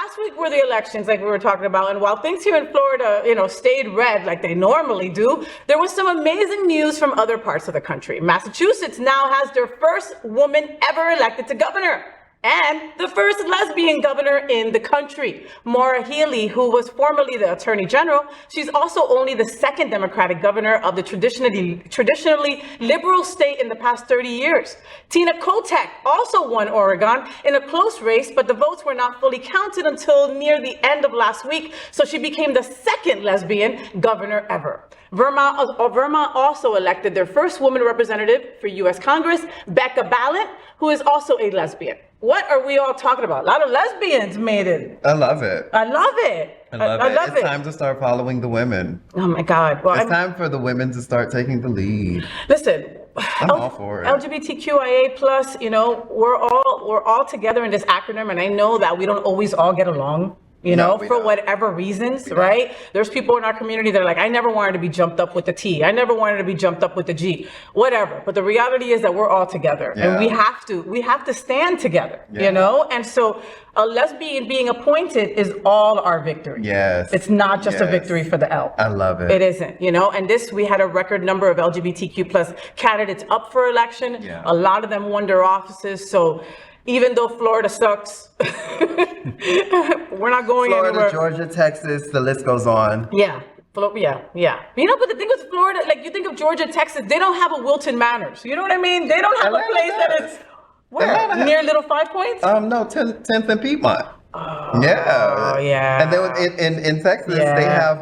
last week were the elections, like we were talking about, and while things here in Florida, stayed red like they normally do, there was some amazing news from other parts of the country. Massachusetts now has their first woman ever elected to governor, and the first lesbian governor in the country. Maura Healey, who was formerly the Attorney General, she's also only the second Democratic governor of the traditionally liberal state in the past 30 years. Tina Kotek also won Oregon in a close race, but the votes were not fully counted until near the end of last week, so she became the second lesbian governor ever. Vermont also elected their first woman representative for U.S. Congress, Becca Balint, who is also a lesbian. What are we all talking about? A lot of lesbians made it. I love it. I love it. I love it. It's time to start following the women. Oh my God. Well, it's time for the women to start taking the lead. Listen, I'm all for it. LGBTQIA+, we're all together in this acronym, and I know that we don't always all get along. For whatever reasons, right? There's people in our community that are like, I never wanted to be jumped up with the T. I never wanted to be jumped up with the G, whatever. But the reality is that we're all together, and we have to stand together, And so a lesbian being appointed is all our victory. Yes. It's not just a victory for the L. I love it. It isn't, and we had a record number of LGBTQ+ candidates up for election. Yeah. A lot of them won their offices. So even though Florida sucks, we're not going Florida, anywhere. Georgia, Texas, the list goes on. Yeah. But the thing with Florida, like you think of Georgia, Texas, they don't have a Wilton Manors. You know what I mean? They don't have a place that is where? Near Little Five Points? No, 10th and Piedmont. Oh, yeah. And then in Texas, they have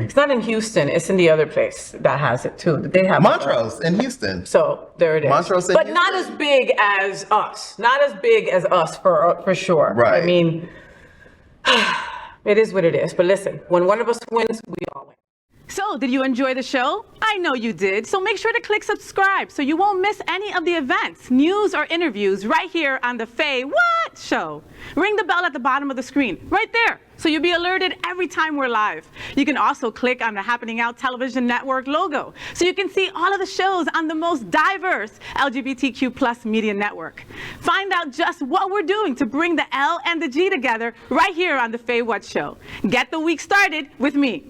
it's not in Houston, it's in the other place that has it too. They have Montrose in Houston. So there it is. Montrose in but Houston. Not as big as us. Not as big as us for sure. Right. I mean, it is what it is. But listen, when one of us wins, we all win. So, did you enjoy the show? I know you did. So make sure to click subscribe so you won't miss any of the events, news, or interviews right here on the Faye What Show. Ring the bell at the bottom of the screen, right there, so you'll be alerted every time we're live. You can also click on the Happening Out Television Network logo so you can see all of the shows on the most diverse LGBTQ+ media network. Find out just what we're doing to bring the L and the G together right here on the Faye What Show. Get the week started with me.